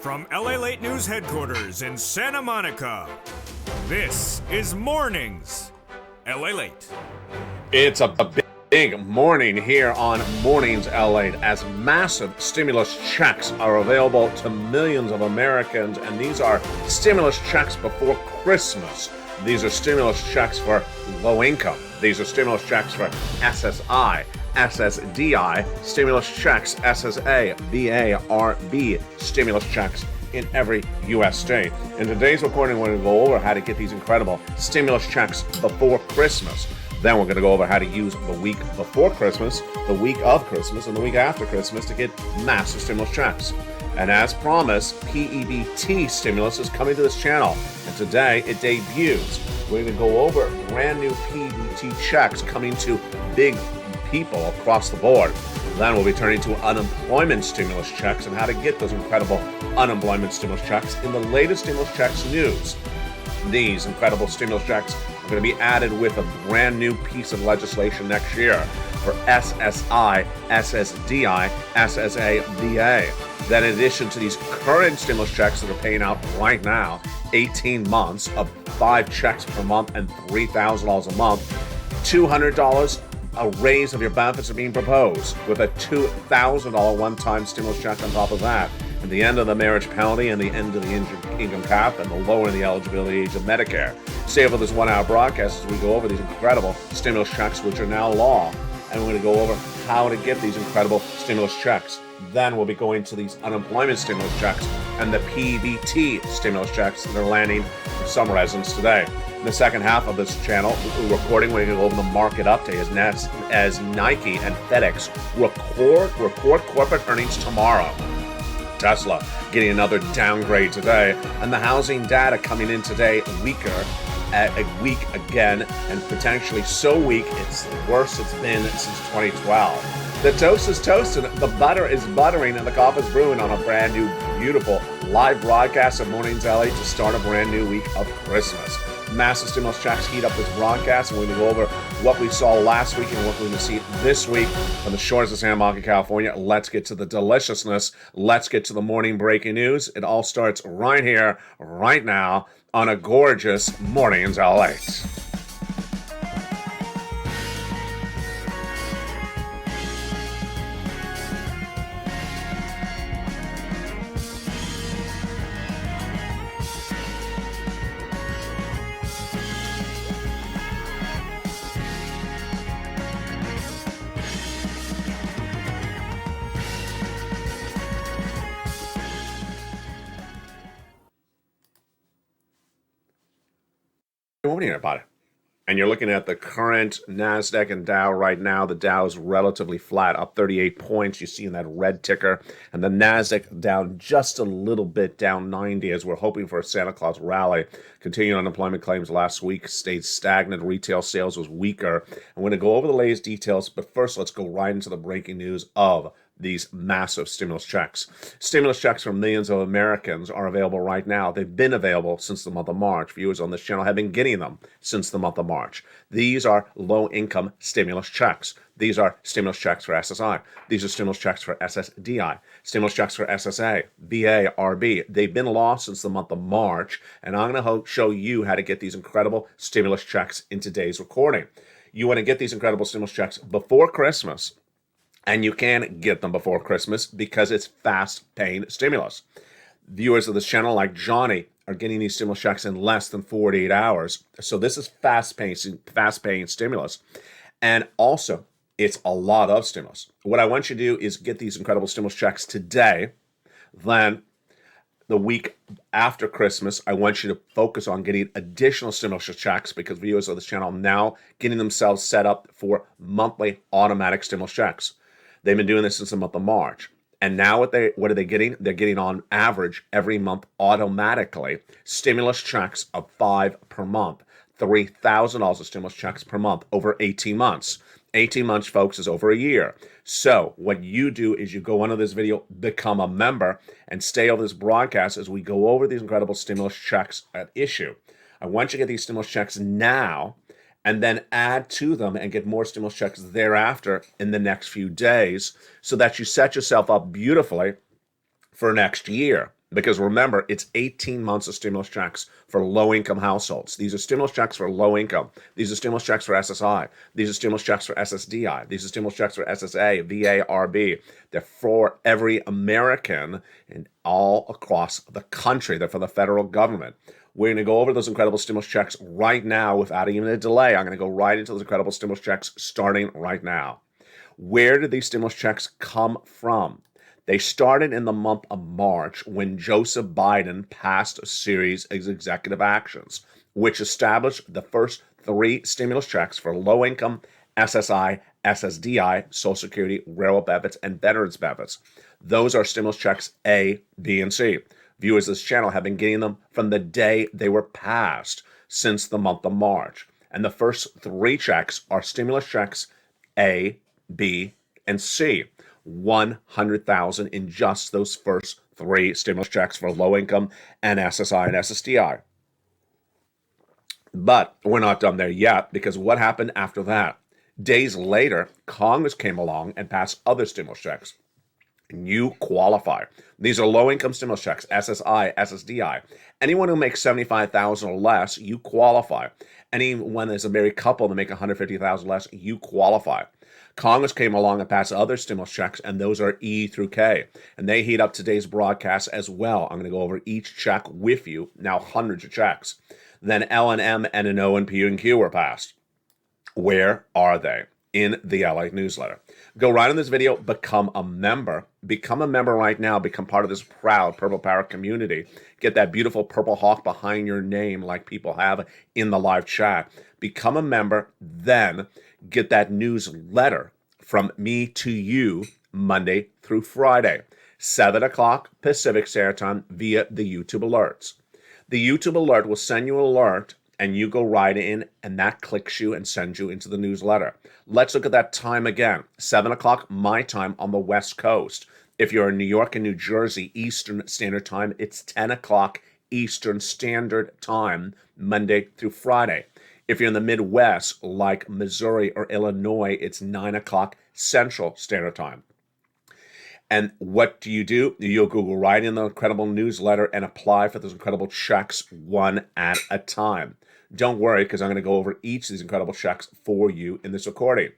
From LALATE News Headquarters in Santa Monica, this is Mornings LALATE. It's a big morning here on Mornings LA as massive stimulus checks are available to millions of Americans, and these are stimulus checks before Christmas. These are stimulus checks for low income. These are stimulus checks for SSI, SSDI, stimulus checks, SSA, VA, RB, stimulus checks in every U.S. state. In today's recording, we're going to go over how to get these incredible stimulus checks before Christmas. Then we're going to go over how to use the week before Christmas, the week of Christmas, and the week after Christmas to get massive stimulus checks. And as promised, PEBT stimulus is coming to this channel, and today it debuts. We're going to go over brand new PEBT checks coming to big people across the board. Then we'll be turning to unemployment stimulus checks and how to get those incredible unemployment stimulus checks in the latest stimulus checks news. These incredible stimulus checks are going to be added with a brand new piece of legislation next year for SSI, SSDI, SSA, VA. Then in addition to these current stimulus checks that are paying out right now, 18 months of 5 checks per month and $3,000 a month, $200 a raise of your benefits are being proposed with a $2,000 one-time stimulus check on top of that. And the end of the marriage penalty and the end of the income cap and the lowering the eligibility age of Medicare. Stay for this 1-hour broadcast as we go over these incredible stimulus checks, which are now law. And we're going to go over how to get these incredible stimulus checks. Then we'll be going to these unemployment stimulus checks and the PEBT stimulus checks that are landing for some residents today. In the second half of this channel, we're recording, we're going to go over the market update as Nike and FedEx record corporate earnings tomorrow. Tesla getting another downgrade today, and the housing data coming in today weaker, a week again, and potentially so weak it's the worst it's been since 2012. The toast is toasted, the butter is buttering, and the coffee is brewing on a brand new, beautiful live broadcast of Mornings LA to start a brand new week of Christmas. Massive stimulus checks heat up this broadcast, and we're going to go over what we saw last week and what we're going to see this week on the shores of Santa Monica, California. Let's get to the deliciousness. Let's get to the morning breaking news. It all starts right here, right now, on a gorgeous Mornings LA. Good morning, everybody. And you're looking at the current NASDAQ and Dow right now. The Dow is relatively flat, up 38 points. You see in that red ticker. And the NASDAQ down just a little bit, down 90, as we're hoping for a Santa Claus rally. Continuing unemployment claims last week stayed stagnant. Retail sales was weaker. I'm going to go over the latest details, but first let's go right into the breaking news of these massive stimulus checks. Stimulus checks for millions of Americans are available right now. They've been available since the month of March. Viewers on this channel have been getting them since the month of March. These are low-income stimulus checks. These are stimulus checks for SSI. These are stimulus checks for SSDI. Stimulus checks for SSA, VA, RB. They've been lost since the month of March, and I'm going to show you how to get these incredible stimulus checks in today's recording. You want to get these incredible stimulus checks before Christmas, and you can get them before Christmas because it's fast-paying stimulus. Viewers of this channel, like Johnny, are getting these stimulus checks in less than 48 hours. So this is fast-paying stimulus. And also, it's a lot of stimulus. What I want you to do is get these incredible stimulus checks today. Then the week after Christmas, I want you to focus on getting additional stimulus checks because viewers of this channel are now getting themselves set up for monthly automatic stimulus checks. They've been doing this since the month of March. And now what are they getting? They're getting on average every month automatically stimulus checks of 5 per month, $3,000 of stimulus checks per month over 18 months. 18 months, folks, is over a year. So what you do is you go under this video, become a member, and stay over this broadcast as we go over these incredible stimulus checks at issue. I want you to get these stimulus checks now and then add to them and get more stimulus checks thereafter in the next few days so that you set yourself up beautifully for next year. Because remember, it's 18 months of stimulus checks for low-income households. These are stimulus checks for low income. These are stimulus checks for SSI. These are stimulus checks for SSDI. These are stimulus checks for SSA, VA, RB. They're for every American and all across the country. They're for the federal government. We're going to go over those incredible stimulus checks right now without even a delay. I'm going to go right into those incredible stimulus checks starting right now. Where did these stimulus checks come from? They started in the month of March when Joseph Biden passed a series of executive actions, which established the first 3 stimulus checks for low-income, SSI, SSDI, Social Security, railroad benefits, and veterans benefits. Those are stimulus checks A, B, and C. Viewers of this channel have been getting them from the day they were passed since the month of March. And the first 3 checks are stimulus checks A, B, and C. 100,000 in just those first 3 stimulus checks for low income and SSI and SSDI. But we're not done there yet, because what happened after that? Days later, Congress came along and passed other stimulus checks. You qualify. These are low-income stimulus checks, SSI, SSDI. Anyone who makes $75,000 or less, you qualify. Anyone that's a married couple that make $150,000 less, you qualify. Congress came along and passed other stimulus checks, and those are E through K. And they heat up today's broadcast as well. I'm going to go over each check with you, now hundreds of checks. Then L and M, N and O, and P and Q were passed. Where are they? In the LALATE newsletter. Go right in this video, become a member. Become a member right now. Become part of this proud Purple Power community. Get that beautiful purple hawk behind your name like people have in the live chat. Become a member, then get that newsletter from me to you Monday through Friday, 7 o'clock Pacific Standard Time via the YouTube alerts. The YouTube alert will send you an alert, and you go right in, and that clicks you and sends you into the newsletter. Let's look at that time again. 7 o'clock my time on the West Coast. If you're in New York and New Jersey Eastern Standard Time, it's 10 o'clock Eastern Standard Time, Monday through Friday. If you're in the Midwest, like Missouri or Illinois, it's 9 o'clock Central Standard Time. And what do? You'll go right in the incredible newsletter and apply for those incredible checks one at a time. Don't worry, because I'm going to go over each of these incredible checks for you in this recording.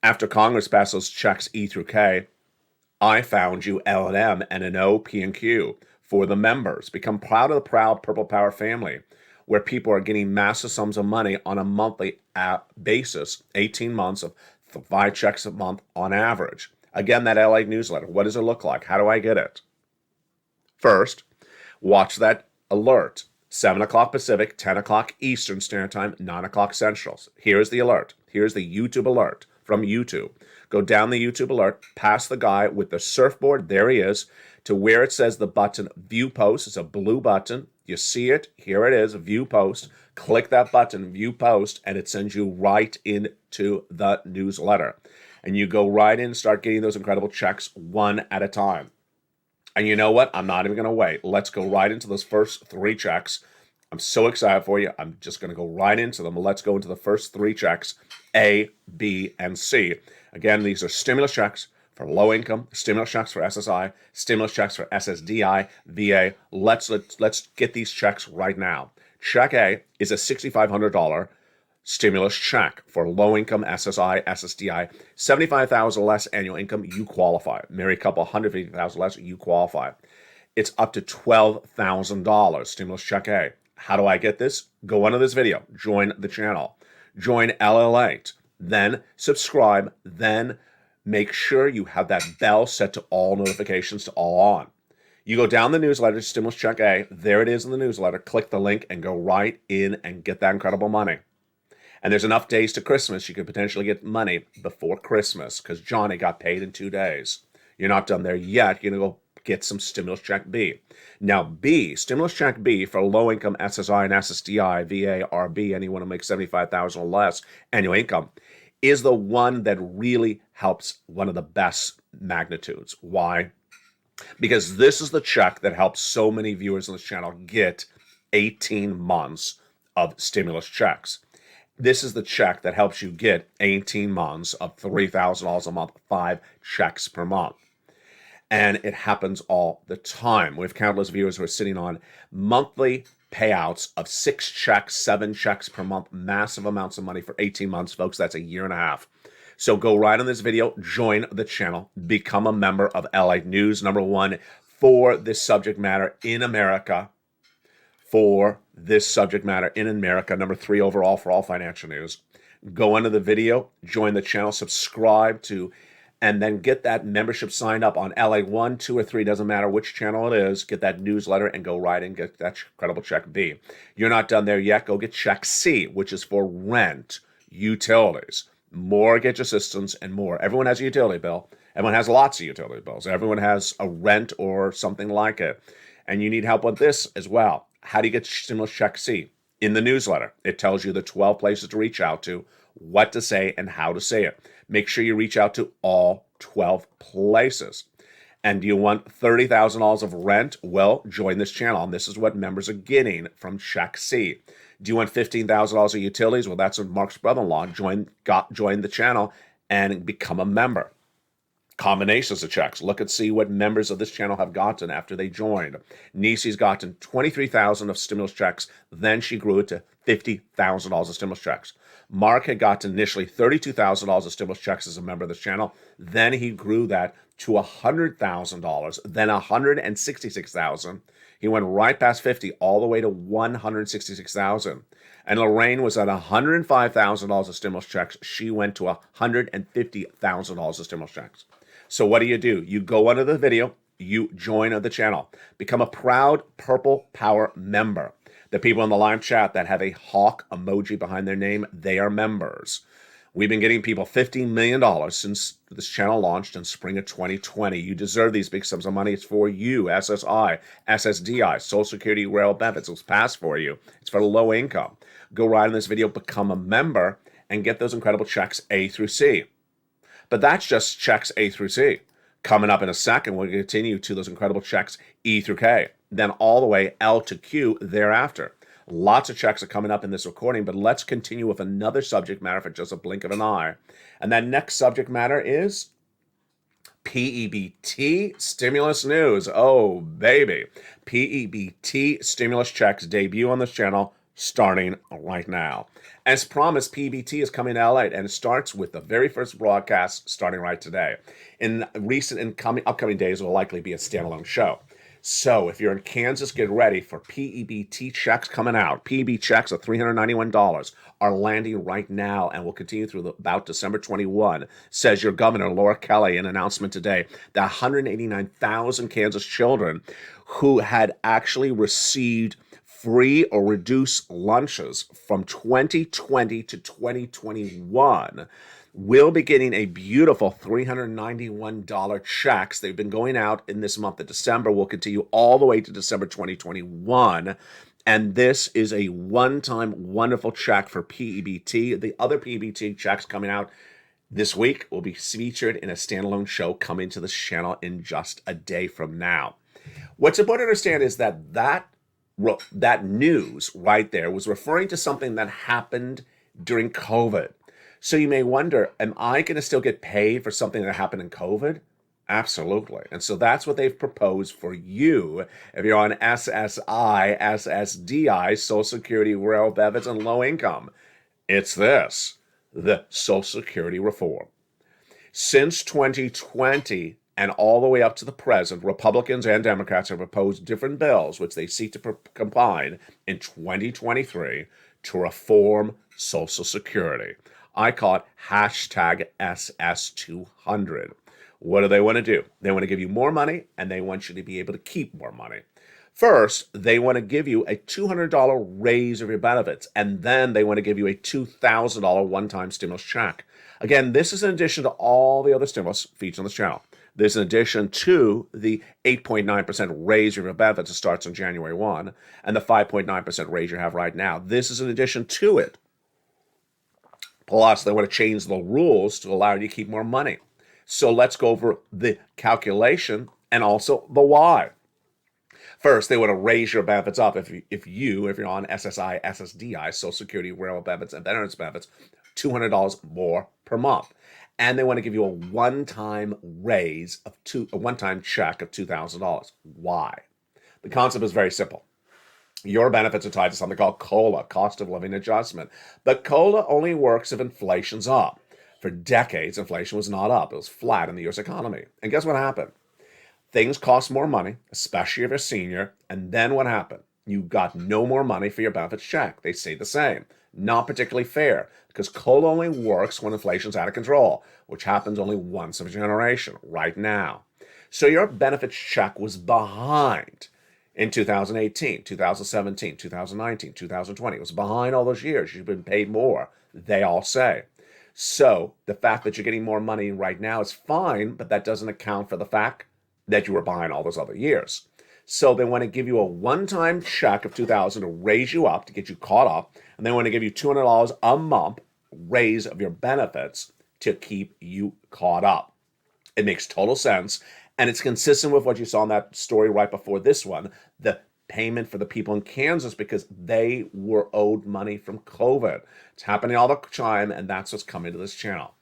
After Congress passed those checks E through K, I found you L and M, N and O, P and Q for the members. Become proud of the proud Purple Power family, where people are getting massive sums of money on a monthly basis, 18 months of 5 checks a month on average. Again, that LALATE newsletter, what does it look like? How do I get it? First, watch that alert. 7 o'clock Pacific, 10 o'clock Eastern Standard Time, 9 o'clock Central. Here's the alert. Here's the YouTube alert from YouTube. Go down the YouTube alert, past the guy with the surfboard, there he is, to where it says the button View Post. It's a blue button. You see it, here it is, View Post. Click that button, View Post, and it sends you right into the newsletter. And you go right in and start getting those incredible checks one at a time. And you know what? I'm not even going to wait. Let's go right into those first 3 checks. I'm so excited for you. I'm just going to go right into them. Let's go into the first 3 checks, A, B, and C. Again, these are stimulus checks for low income, stimulus checks for SSI, stimulus checks for SSDI, VA. Let's get these checks right now. Check A is a $6,500 stimulus check for low-income SSI, SSDI, $75,000 less annual income, you qualify. Married couple, $150,000 less, you qualify. It's up to $12,000, stimulus check A. How do I get this? Go under this video, join the channel, join LALATE, then subscribe, then make sure you have that bell set to all notifications to all on. You go down the newsletter, stimulus check A, there it is in the newsletter, click the link and go right in and get that incredible money. And there's enough days to Christmas, you could potentially get money before Christmas, because Johnny got paid in 2 days. You're not done there yet. You're going to go get some stimulus check B. Now, B, stimulus check B for low-income SSI and SSDI, VA, RB, anyone who makes $75,000 or less annual income, is the one that really helps, one of the best magnitudes. Why? Because this is the check that helps so many viewers on this channel get 18 months of stimulus checks. This is the check that helps you get 18 months of $3,000 a month, 5 checks per month. And it happens all the time. We have countless viewers who are sitting on monthly payouts of 6 checks, 7 checks per month, massive amounts of money for 18 months, folks. That's a year and a half. So go right on this video, join the channel, become a member of LA News, #1 for this subject matter in America. For this subject matter in America, #3 overall for all financial news. Go under the video, join the channel, subscribe to, and then get that membership signed up on LA1, 2, or 3, doesn't matter which channel it is. Get that newsletter and go right and get that credible check B. You're not done there yet. Go get check C, which is for rent, utilities, mortgage assistance, and more. Everyone has a utility bill. Everyone has lots of utility bills. Everyone has a rent or something like it. And you need help with this as well. How do you get stimulus check C? In the newsletter, it tells you the 12 places to reach out to, what to say, and how to say it. Make sure you reach out to all 12 places. And do you want $30,000 of rent? Well, join this channel. And this is what members are getting from check C. Do you want $15,000 of utilities? Well, that's what Mark's brother-in-law join the channel and become a member. Combinations of checks. Look and see what members of this channel have gotten after they joined. Nisi's gotten $23,000 of stimulus checks. Then she grew it to $50,000 of stimulus checks. Mark had gotten initially $32,000 of stimulus checks as a member of this channel. Then he grew that to $100,000, then $166,000. He went right past 50, all the way to $166,000. And Lorraine was at $105,000 of stimulus checks. She went to $150,000 of stimulus checks. So what do? You go under the video, you join the channel, become a proud Purple Power member. The people in the live chat that have a hawk emoji behind their name, they are members. We've been getting people $15 million since this channel launched in spring of 2020. You deserve these big sums of money. It's for you, SSI, SSDI, Social Security, rail benefits. It's passed for you. It's for low income. Go right in this video, become a member, and get those incredible checks A through C. But that's just checks A through C. Coming up in a second, we'll continue to those incredible checks E through K, then all the way L to Q thereafter. Lots of checks are coming up in this recording, but let's continue with another subject matter for just a blink of an eye. And that next subject matter is PEBT stimulus news. Oh, baby. PEBT stimulus checks debut on this channel starting right now. As promised, PEBT is coming to LA, and it starts with the very first broadcast starting right today. In recent and upcoming days, it will likely be a standalone show. So if you're in Kansas, get ready for PEBT checks coming out. PEBT checks of $391 are landing right now and will continue through about December 21, says your governor, Laura Kelly, in an announcement today that 189,000 Kansas children who had actually received free or reduced lunches from 2020 to 2021 will be getting a beautiful $391 checks. They've been going out in this month of December, will continue all the way to December 2021. And this is a one-time wonderful check for PEBT. The other PEBT checks coming out this week will be featured in a standalone show coming to this channel in just a day from now. What's important to understand is that news right there was referring to something that happened during COVID. So you may wonder, am I going to still get paid for something that happened in COVID? Absolutely. And so that's what they've proposed for you if you're on SSI, SSDI, Social Security, rail benefits, and low income. It's this, the Social Security reform. Since 2020 and all the way up to the present, Republicans and Democrats have proposed different bills which they seek to combine in 2023 to reform Social Security. I call it hashtag SS200. What do they want to do? They want to give you more money, and they want you to be able to keep more money. First, they want to give you a $200 raise of your benefits, and then they want to give you a $2,000 one-time stimulus check. Again, this is in addition to all the other stimulus featured on this channel. This is in addition to the 8.9% raise of your benefits that starts on January 1, and the 5.9% raise you have right now. This is in addition to it. Plus, they want to change the rules to allow you to keep more money. So let's go over the calculation and also the why. First, they want to raise your benefits up if you're on SSI, SSDI, Social Security, rail benefits, and veterans benefits, $200 more per month. And they want to give you a one-time raise of a one-time check of $2,000. Why? The concept is very simple. Your benefits are tied to something called COLA, cost of living adjustment. But COLA only works if inflation's up. For decades, inflation was not up. It was flat in the U.S. economy. And guess what happened? Things cost more money, especially if you're a senior. And then what happened? You got no more money for your benefits check. They stayed the same. Not particularly fair, because COLA only works when inflation's out of control, which happens only once a generation, right now. So your benefits check was behind in 2018, 2017, 2019, 2020. It was behind all those years. You've been paid more, they all say. So the fact that you're getting more money right now is fine, but that doesn't account for the fact that you were behind all those other years. So they want to give you a one-time check of $2,000 to raise you up, to get you caught up, and they want to give you $200 a month raise of your benefits to keep you caught up. It makes total sense, and it's consistent with what you saw in that story right before this one, the payment for the people in Kansas, because they were owed money from COVID. It's happening all the time, and that's what's coming to this channel.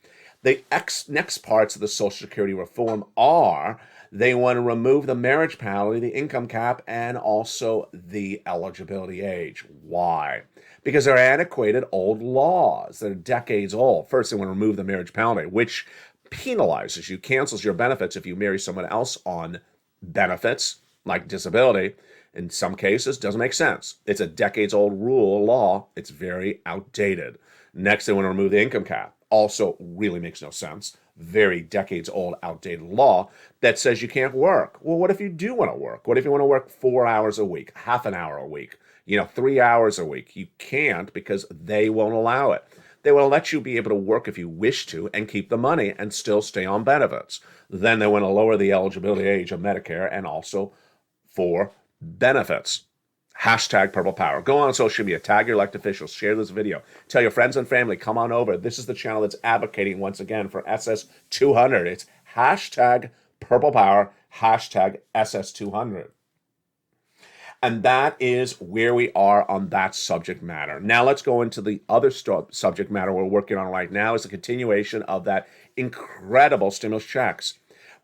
The next parts of the Social Security reform are they want to remove the marriage penalty, the income cap, and also the eligibility age. Why? Because they're antiquated old laws. They're decades old. First, they want to remove the marriage penalty, which penalizes you, cancels your benefits if you marry someone else on benefits, like disability. In some cases, doesn't make sense. It's a decades-old rule, law. It's very outdated. Next, they want to remove the income cap. Also really makes no sense. Very decades-old, outdated law that says you can't work. Well, what if you do want to work? What if you want to work 4 hours a week, half an hour a week, 3 hours a week? You can't, because they won't allow it. They will let you be able to work if you wish to and keep the money and still stay on benefits. Then they want to lower the eligibility age of Medicare and also for benefits. Hashtag Purple Power. Go on social media, tag your elected officials, share this video, tell your friends and family, come on over. This is the channel that's advocating once again for SS200. It's hashtag Purple Power, hashtag SS200. And that is where we are on that subject matter. Now let's go into the other subject matter we're working on right now, is a continuation of that incredible stimulus checks.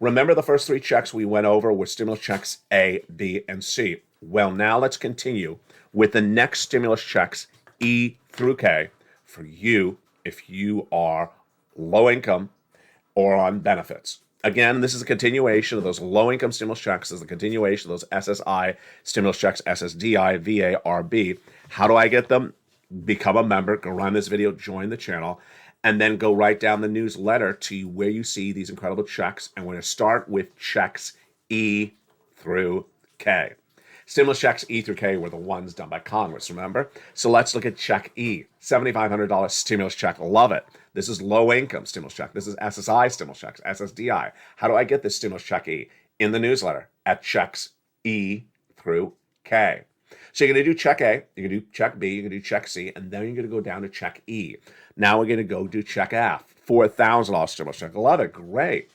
Remember, the first 3 checks we went over were stimulus checks A, B, and C. Well, now let's continue with the next stimulus checks, E through K, for you if you are low income or on benefits. Again, this is a continuation of those low-income stimulus checks. This is a continuation of those SSI stimulus checks, SSDI, VA, RB. How do I get them? Become a member, go run this video, join the channel, and then go write down the newsletter to where you see these incredible checks. And we're going to start with checks E through K. Stimulus checks E through K were the ones done by Congress, remember? So let's look at check E, $7,500 stimulus check. Love it. This is low-income stimulus check. This is SSI stimulus checks, SSDI. How do I get this stimulus check E? In the newsletter at checks E through K. So you're going to do check A, you're going to do check B, you're going to do check C, and then you're going to go down to check E. Now we're going to go do check F, $4,000 stimulus check. Love it. Great.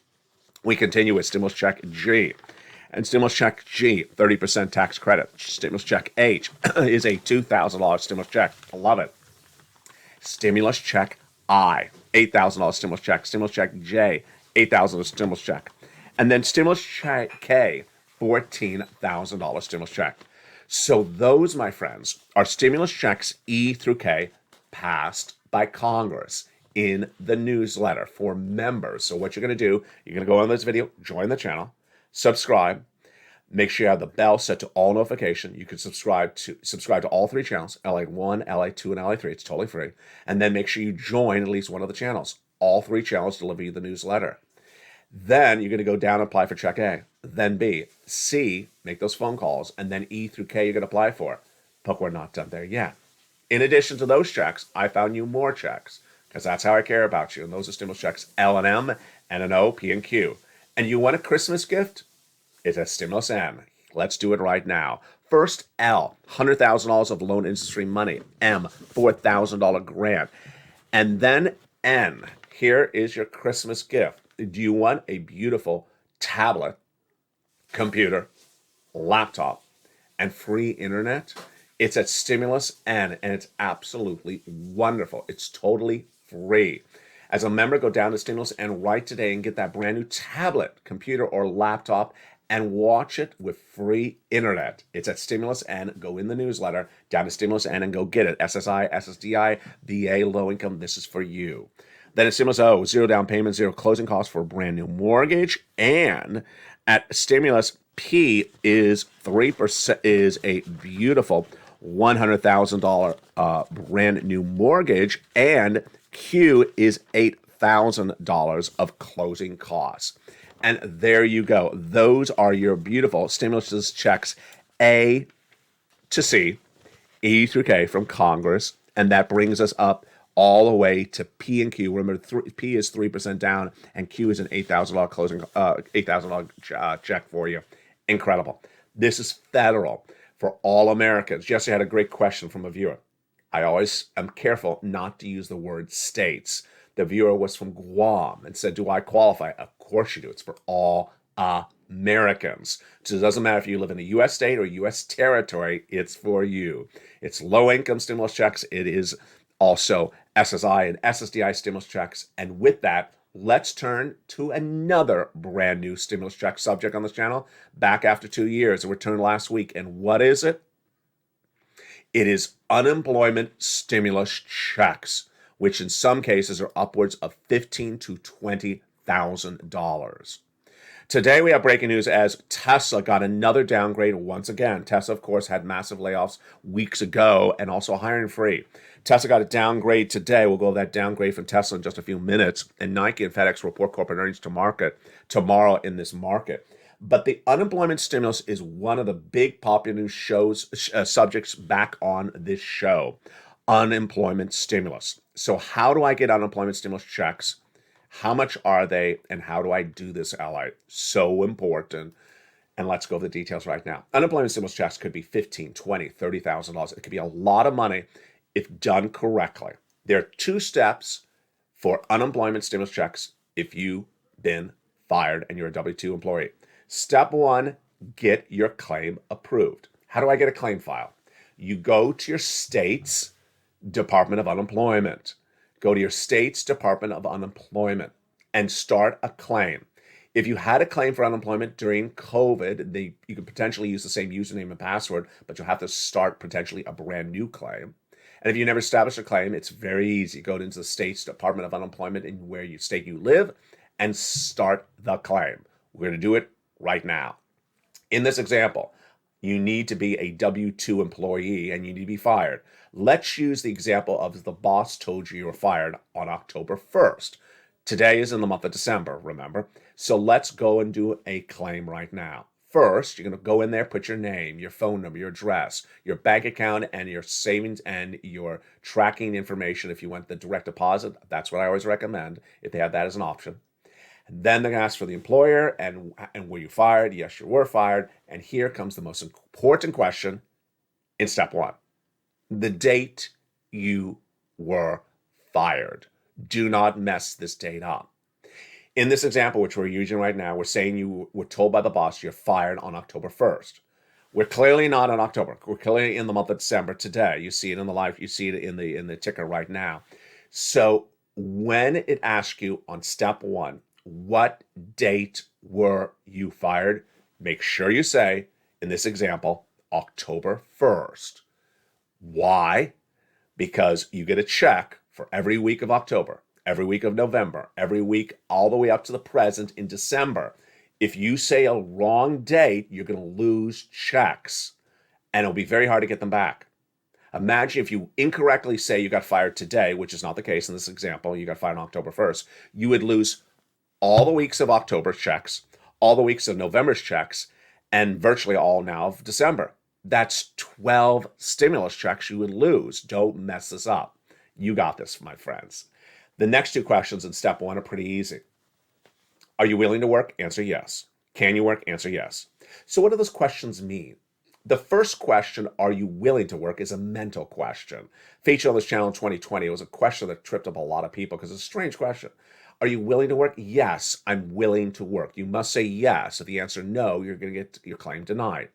We continue with stimulus check G. And stimulus check G, 30% tax credit. Stimulus check H is a $2,000 stimulus check. Love it. Stimulus check I, $8,000 stimulus check. Stimulus check J, $8,000 stimulus check. And then stimulus check K, $14,000 stimulus check. So those, my friends, are stimulus checks E through K passed by Congress in the newsletter for members. So what you're going to do, you're going to go on this video, join the channel, subscribe, make sure you have the bell set to all notification. You can subscribe to all 3 channels, LA1, LA2, and LA3. It's totally free. And then make sure you join at least one of the channels. All 3 channels deliver you the newsletter. Then you're going to go down and apply for check A. Then B. C, make those phone calls. And then E through K you're going to apply for. But we're not done there yet. In addition to those checks, I found you more checks, because that's how I care about you. And those are stimulus checks L and M, N and O, P and Q. And you want a Christmas gift? It's a stimulus N. Let's do it right now. First, L, $100,000 of loan industry money. M, $4,000 grant. And then N, here is your Christmas gift. Do you want a beautiful tablet, computer, laptop, and free internet? It's at Stimulus N, and it's absolutely wonderful. It's totally free. As a member, go down to Stimulus and write today and get that brand new tablet, computer, or laptop and watch it with free internet. It's at Stimulus N. Go in the newsletter, down to Stimulus N and go get it. SSI, SSDI, VA, low income, this is for you. Then at Stimulus O, 0 down payment, 0 closing costs for a brand new mortgage. And at Stimulus P is 3%, is a beautiful $100,000 brand new mortgage. And Q is $8,000 of closing costs. And there you go. Those are your beautiful stimulus checks A to C, E through K from Congress. And that brings us up all the way to P and Q. Remember, P is 3% down, and Q is an $8,000 closing, $8,000 check for you. Incredible. This is federal for all Americans. Jesse had a great question from a viewer. I always am careful not to use the word states. The viewer was from Guam and said, do I qualify? Of course you do. It's for all Americans. So it doesn't matter if you live in a U.S. state or U.S. territory, it's for you. It's low-income stimulus checks. It is also SSI and SSDI stimulus checks. And with that, let's turn to another brand new stimulus check subject on this channel. Back after 2 years, it returned last week. And what is it? It is unemployment stimulus checks, which in some cases are upwards of $15,000 to $20,000. Today we have breaking news as Tesla got another downgrade once again. Tesla, of course, had massive layoffs weeks ago and also hiring free. Tesla got a downgrade today. We'll go over that downgrade from Tesla in just a few minutes. And Nike and FedEx report corporate earnings to market tomorrow in this market. But the unemployment stimulus is one of the big popular news subjects back on this show. Unemployment stimulus. So how do I get unemployment stimulus checks? How much are they? And how do I do this, Ally? So important. And let's go over the details right now. Unemployment stimulus checks could be $15,000, $20,000, $30,000. It could be a lot of money if done correctly. There are 2 steps for unemployment stimulus checks if you've been fired and you're a W-2 employee. Step 1, get your claim approved. How do I get a claim file? You go to your state's Department of Unemployment. Go to your state's Department of Unemployment and start a claim. If you had a claim for unemployment during COVID, you could potentially use the same username and password, but you'll have to start potentially a brand new claim. And if you never established a claim, it's very easy. Go into the state's Department of Unemployment in where you state you live and start the claim. We're going to do it right now. In this example, you need to be a W-2 employee and you need to be fired. Let's use the example of the boss told you were fired on October 1st. Today is in the month of December, remember? So let's go and do a claim right now. First, you're going to go in there, put your name, your phone number, your address, your bank account, and your savings and your tracking information. If you want the direct deposit, that's what I always recommend if they have that as an option. And then they're going to ask for the employer and were you fired? Yes, you were fired. And here comes the most important question in step 1. The date you were fired. Do not mess this date up. In this example, which we're using right now, we're saying you were told by the boss you're fired on October 1st. We're clearly not in October. We're clearly in the month of December today. You see it in the live, you see it in the ticker right now. So when it asks you on step 1, what date were you fired? Make sure you say, in this example, October 1st. Why? Because you get a check for every week of October, every week of November, every week all the way up to the present in December. If you say a wrong date, you're going to lose checks, and it'll be very hard to get them back. Imagine if you incorrectly say you got fired today, which is not the case in this example, you got fired on October 1st, you would lose all the weeks of October checks, all the weeks of November's checks, and virtually all now of December. That's 12 stimulus checks you would lose. Don't mess this up. You got this, my friends. The next 2 questions in step 1 are pretty easy. Are you willing to work? Answer yes. Can you work? Answer yes. So what do those questions mean? The first question, are you willing to work, is a mental question. Featured on this channel in 2020, it was a question that tripped up a lot of people because it's a strange question. Are you willing to work? Yes, I'm willing to work. You must say yes. If you answer no, you're going to get your claim denied.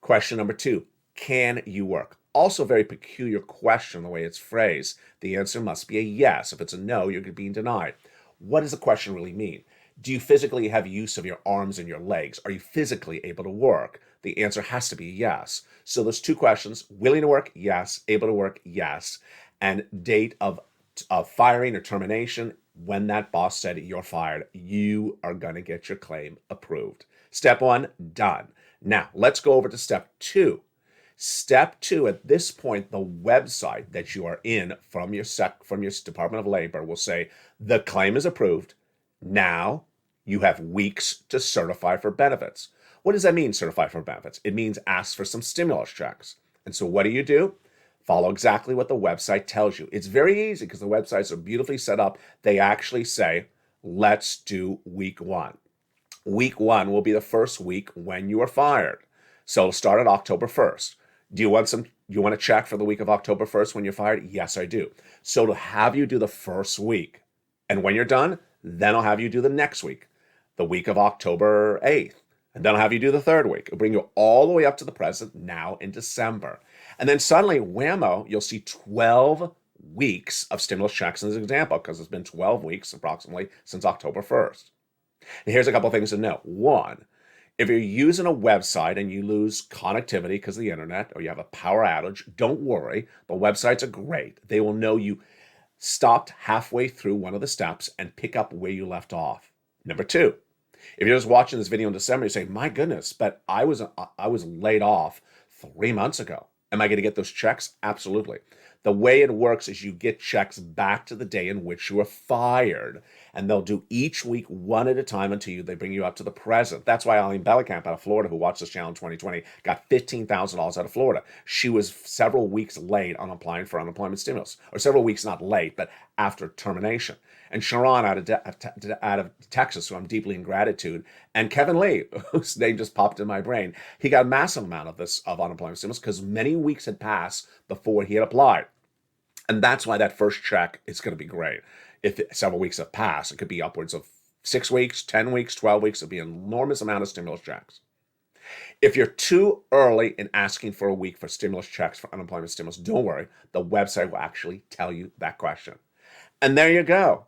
Question number 2, can you work? also a very peculiar question the way it's phrased. The answer must be a yes. If it's a no, you're being denied. What does the question really mean? Do you physically have use of your arms and your legs? Are you physically able to work? The answer has to be yes. So there's two questions: willing to work, yes; able to work, yes; and date of firing or termination. When that boss said you're fired, you are going to get your claim approved. Step one, done. Now let's go over to step two. Step two, at this point, the website that you are in from your Department of Labor will say the claim is approved. Now you have weeks to certify for benefits. What does that mean, certify for benefits? It means ask for some stimulus checks. And so what do? Follow exactly what the website tells you. It's very easy because the websites are beautifully set up. They actually say, let's do week one. Week one will be the first week when you are fired. So it'll start on October 1st. Do you want a check for the week of October 1st when you're fired? Yes, I do. So it'll have you do the first week. And when you're done, then I'll have you do the next week, the week of October 8th. And then I'll have you do the third week. It'll bring you all the way up to the present, now in December. And then suddenly, whammo, you'll see 12 weeks of stimulus checks in this example, because it's been 12 weeks approximately since October 1st. And here's a couple things to know. One, if you're using a website and you lose connectivity because of the internet, or you have a power outage, don't worry. The websites are great. They will know you stopped halfway through one of the steps and pick up where you left off. Number two, if you're just watching this video in December, you say, my goodness, but I was laid off 3 months ago. Am I going to get those checks? Absolutely. The way it works is you get checks back to the day in which you were fired, and they'll do each week one at a time until they bring you up to the present. That's why Eileen Bellicamp out of Florida, who watched this channel in 2020, got $15,000 out of Florida. She was several weeks late on applying for unemployment stimulus, or several weeks not late, but after termination. And Sharon out of Texas, who I'm deeply in gratitude, and Kevin Lee, whose name just popped in my brain, he got a massive amount of unemployment stimulus because many weeks had passed before he had applied. And that's why that first check is going to be great. If several weeks have passed, it could be upwards of 6 weeks, 10 weeks, 12 weeks. It'll be an enormous amount of stimulus checks. If you're too early in asking for a week for stimulus checks for unemployment stimulus, don't worry. The website will actually tell you that question. And there you go.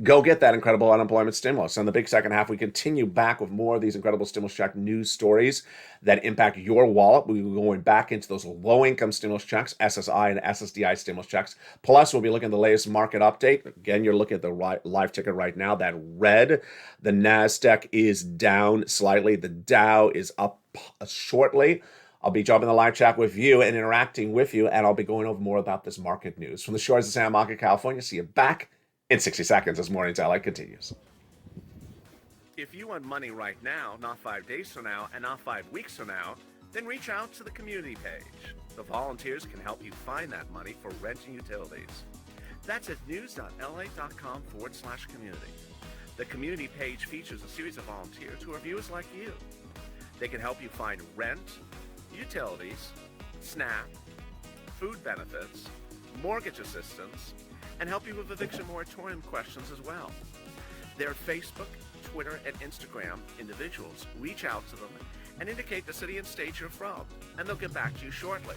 Go get that incredible unemployment stimulus. And the big second half, we continue back with more of these incredible stimulus check news stories that impact your wallet. We'll be going back into those low-income stimulus checks, SSI and SSDI stimulus checks. Plus, we'll be looking at the latest market update. Again, you're looking at the live ticker right now, that red. The NASDAQ is down slightly. The Dow is up shortly. I'll be jumping in the live chat with you and interacting with you, and I'll be going over more about this market news. From the shores of Santa Monica, California, see you back in 60 seconds as Morning's LA continues. If you want money right now, not 5 days from now, and not 5 weeks from now, then reach out to the community page. The volunteers can help you find that money for rent and utilities. That's at news.la.com/community. The community page features a series of volunteers who are viewers like you. They can help you find rent, utilities, SNAP, food benefits, mortgage assistance, and help you with eviction moratorium questions as well. Their Facebook, Twitter, and Instagram individuals reach out to them and indicate the city and state you're from, and they'll get back to you shortly.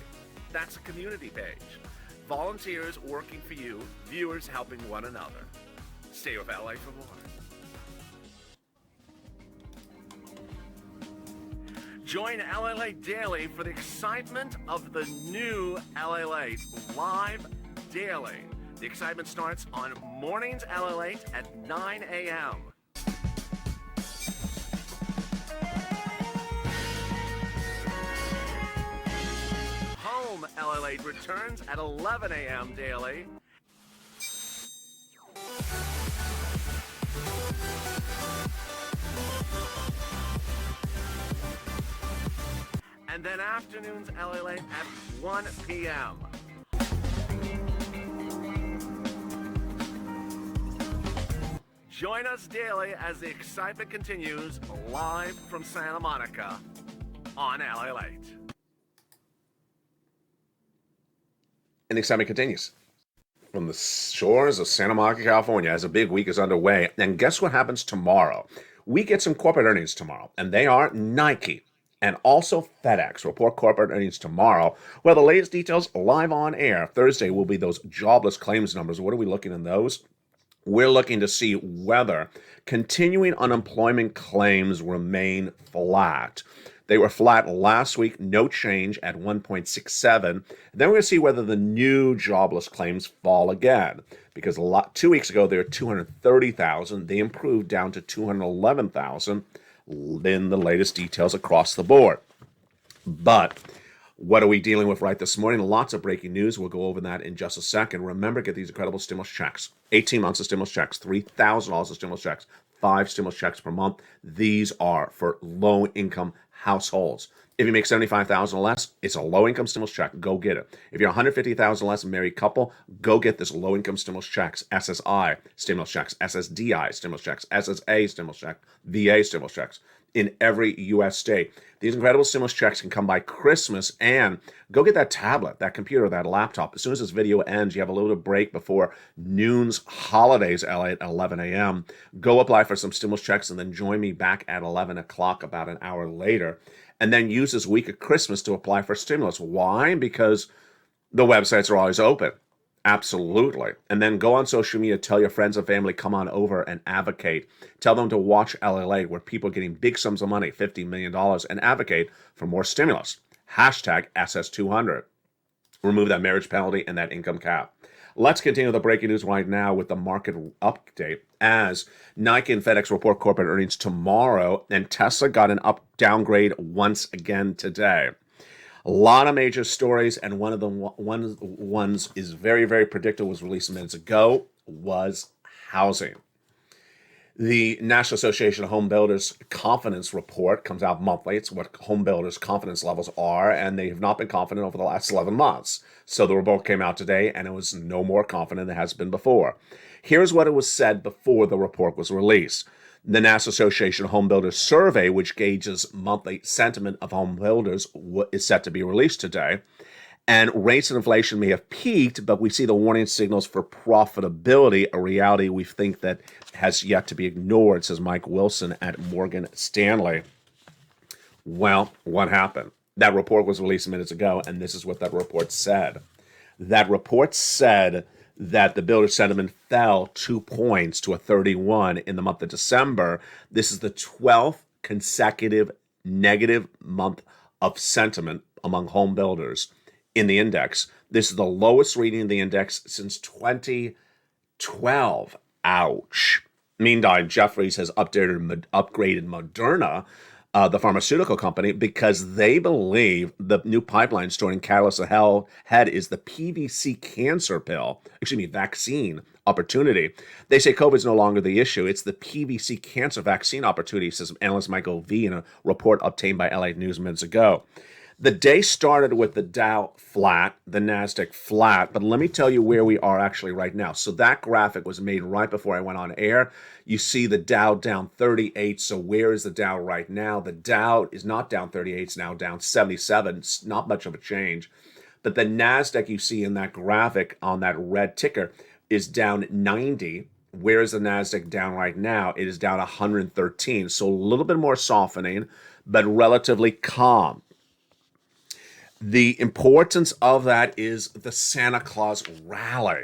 That's a community page. Volunteers working for you, viewers helping one another. Stay with LA for more. Join LALATE Daily for the excitement of the new LALATE live daily. The excitement starts on Mornings LALATE at 9 a.m. Home LALATE returns at 11 a.m. daily. And then afternoons LALATE at 1 p.m. Join us daily as the excitement continues live from Santa Monica on LALATE. And the excitement continues. From the shores of Santa Monica, California, as a big week is underway. And guess what happens tomorrow? We get some corporate earnings tomorrow, and they are Nike, And also FedEx report corporate earnings tomorrow. Well, the latest details live on air. Thursday will be those jobless claims numbers. What are we looking in those? We're looking to see whether continuing unemployment claims remain flat. They were flat last week, no change at 1.67. Then we're going to see whether the new jobless claims fall again. Because 2 weeks ago, they were 230,000. They improved down to 211,000 in the latest details across the board. But what are we dealing with right this morning? Lots of breaking news. We'll go over that in just a second. Remember, get these incredible stimulus checks. 18 months of stimulus checks, $3,000 of stimulus checks, 5 stimulus checks per month. These are for low-income households. If you make $75,000 or less, it's a low-income stimulus check. Go get it. If you're $150,000 or less, a married couple, go get this low-income stimulus checks, SSI stimulus checks, SSDI stimulus checks, SSA stimulus check, VA stimulus checks in every U.S. state. These incredible stimulus checks can come by Christmas, and go get that tablet, that computer, that laptop. As soon as this video ends, you have a little break before noon's holidays, LA, at 11 a.m. Go apply for some stimulus checks and then join me back at 11 o'clock, about an hour later. And then use this week of Christmas to apply for stimulus. Why? Because the websites are always open. Absolutely. And then go on social media, tell your friends and family, come on over and advocate. Tell them to watch LALATE, where people are getting big sums of money, $50 million, and advocate for more stimulus. Hashtag SS200. Remove that marriage penalty and that income cap. Let's continue the breaking news right now with the market update, as Nike and FedEx report corporate earnings tomorrow, and Tesla got an downgrade once again today. A lot of major stories, and one of the ones is very, very predictable, was released minutes ago, was housing. The National Association of Home Builders Confidence Report comes out monthly. It's what home builders' confidence levels are, and they have not been confident over the last 11 months. So the report came out today, and it was no more confident than it has been before. Here's what it was said before the report was released. The National Association of Home Builders survey, which gauges monthly sentiment of home builders, is set to be released today. And rates and inflation may have peaked, but we see the warning signals for profitability, a reality we think that has yet to be ignored, says Mike Wilson at Morgan Stanley. Well, what happened? That report was released minutes ago, and this is what that report said. That report said that the builder sentiment fell 2 points to a 31 in the month of December. This is the 12th consecutive negative month of sentiment among home builders in the index. This is the lowest reading in the index since 2012. Ouch. Meanwhile, Jefferies has upgraded Moderna, the pharmaceutical company, because they believe the new pipeline storing catalyst ahead is the PVC vaccine opportunity. They say COVID is no longer the issue. It's the PVC cancer vaccine opportunity, says analyst Michael V in a report obtained by LA News minutes ago. The day started with the Dow flat, the NASDAQ flat, but let me tell you where we are actually right now. So that graphic was made right before I went on air. You see the Dow down 38. So where is the Dow right now? The Dow is not down 38. It's now down 77. It's not much of a change. But the NASDAQ you see in that graphic on that red ticker is down 90. Where is the NASDAQ down right now? It is down 113. So a little bit more softening, but relatively calm. The importance of that is the Santa Claus rally.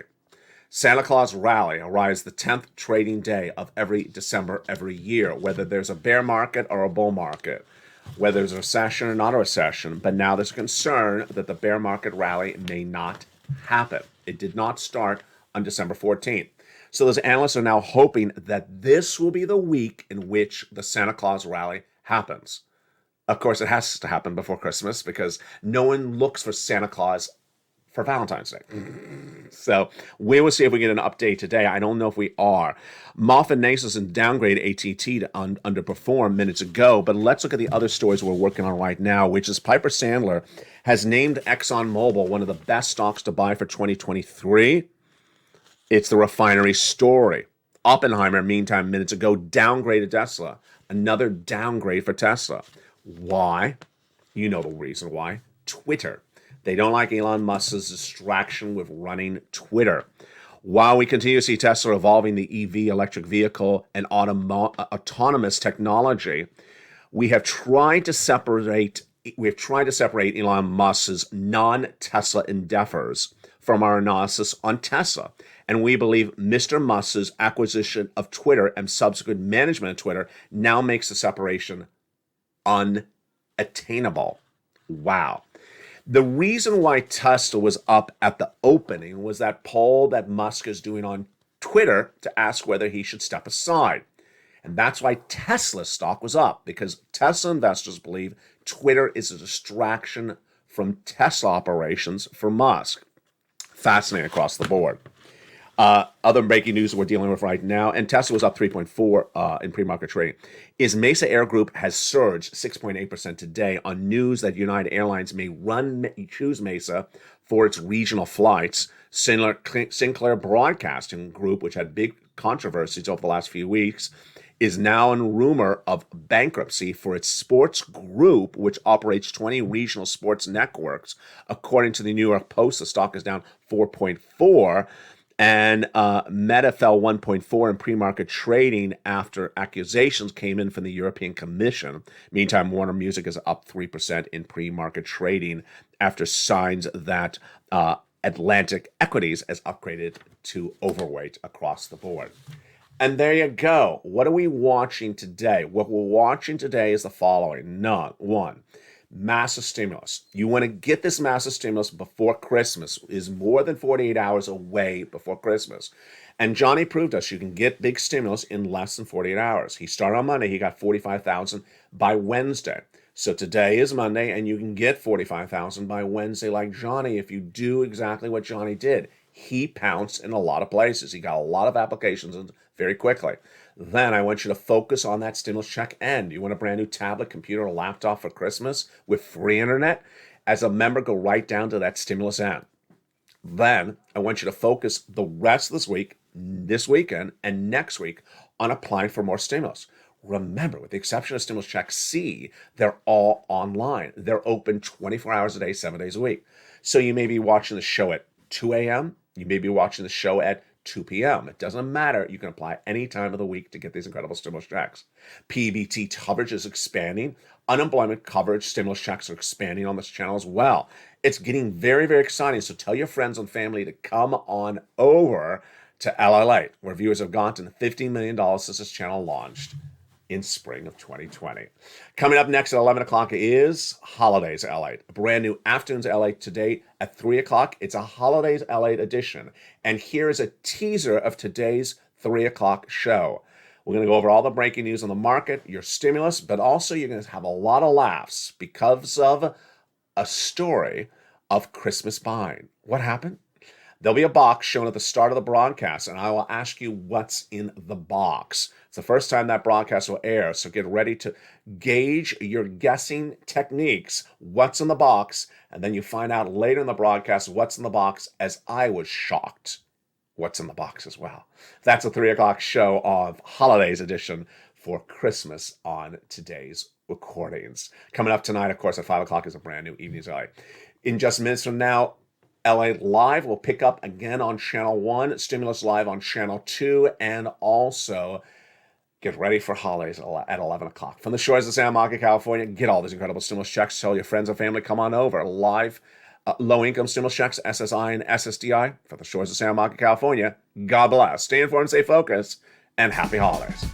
Santa Claus rally arrives the 10th trading day of every December every year, whether there's a bear market or a bull market, whether there's a recession or not a recession. But now there's concern that the bear market rally may not happen. It did not start on December 14th. So those analysts are now hoping that this will be the week in which the Santa Claus rally happens. Of course, it has to happen before Christmas because no one looks for Santa Claus for Valentine's Day. So we will see if we get an update today. I don't know if we are. MoffettNathanson downgrade AT&T to underperform minutes ago, but let's look at the other stories we're working on right now, which is Piper Sandler has named ExxonMobil one of the best stocks to buy for 2023. It's the refinery story. Oppenheimer, meantime, minutes ago, downgraded Tesla. Another downgrade for Tesla. Why? You know the reason why. Twitter. They don't like Elon Musk's distraction with running Twitter. While we continue to see Tesla evolving the EV, electric vehicle, and autonomous technology, we have tried to separate Elon Musk's non-Tesla endeavors from our analysis on Tesla. And we believe Mr. Musk's acquisition of Twitter and subsequent management of Twitter now makes the separation unattainable. Wow. The reason why Tesla was up at the opening was that poll that Musk is doing on Twitter to ask whether he should step aside. And that's why Tesla stock was up, because Tesla investors believe Twitter is a distraction from Tesla operations for Musk. Fascinating across the board. Other breaking news we're dealing with right now, and Tesla was up 3.4 in pre-market trading, is Mesa Air Group has surged 6.8% today on news that United Airlines may choose Mesa for its regional flights. Sinclair Broadcasting Group, which had big controversies over the last few weeks, is now in rumor of bankruptcy for its sports group, which operates 20 regional sports networks. According to the New York Post, the stock is down 4.4%. And Meta fell 1.4 in pre-market trading after accusations came in from the European Commission. Meantime, Warner Music is up 3% in pre-market trading after signs that Atlantic Equities has upgraded to overweight across the board. And there you go. What are we watching today? What we're watching today is the following. One, massive stimulus. You want to get this massive stimulus before Christmas. Is more than 48 hours away before Christmas. And Johnny proved us you can get big stimulus in less than 48 hours. He started on Monday. He got 45,000 by Wednesday. So today is Monday, and you can get 45,000 by Wednesday like Johnny if you do exactly what Johnny did. He pounced in a lot of places. He got a lot of applications very quickly. Then I want you to focus on that stimulus check end. You want a brand new tablet, computer, or laptop for Christmas with free internet? As a member, go right down to that stimulus end. Then I want you to focus the rest of this week, this weekend, and next week on applying for more stimulus. Remember, with the exception of Stimulus Check C, they're all online. They're open 24 hours a day, 7 days a week. So you may be watching the show at 2 a.m. You may be watching the show at 2 p.m. It doesn't matter. You can apply any time of the week to get these incredible stimulus checks. PBT coverage is expanding. Unemployment coverage stimulus checks are expanding on this channel as well. It's getting very, very exciting. So tell your friends and family to come on over to LALATE, where viewers have gone to the $15 million since this channel launched in spring of 2020. Coming up next at 11 o'clock is Holidays LALATE, a brand new Afternoons LALATE today at 3 o'clock. It's a Holidays LALATE edition. And here is a teaser of today's 3 o'clock show. We're going to go over all the breaking news on the market, your stimulus, but also you're going to have a lot of laughs because of a story of Christmas buying. What happened? There'll be a box shown at the start of the broadcast, and I will ask you what's in the box. It's the first time that broadcast will air, so get ready to gauge your guessing techniques, what's in the box, and then you find out later in the broadcast what's in the box, as I was shocked what's in the box as well. That's a 3 o'clock show of Holidays edition for Christmas on today's recordings. Coming up tonight, of course, at 5 o'clock is a brand new Evenings LA. In just minutes from now, LA Live will pick up again on Channel 1, Stimulus Live on Channel 2, and also get ready for holidays at 11 o'clock. From the shores of Santa Monica, California, get all these incredible stimulus checks. Tell your friends and family, come on over. Live low-income stimulus checks, SSI and SSDI, from the shores of Santa Monica, California. God bless. Stay informed, stay focused, and happy holidays.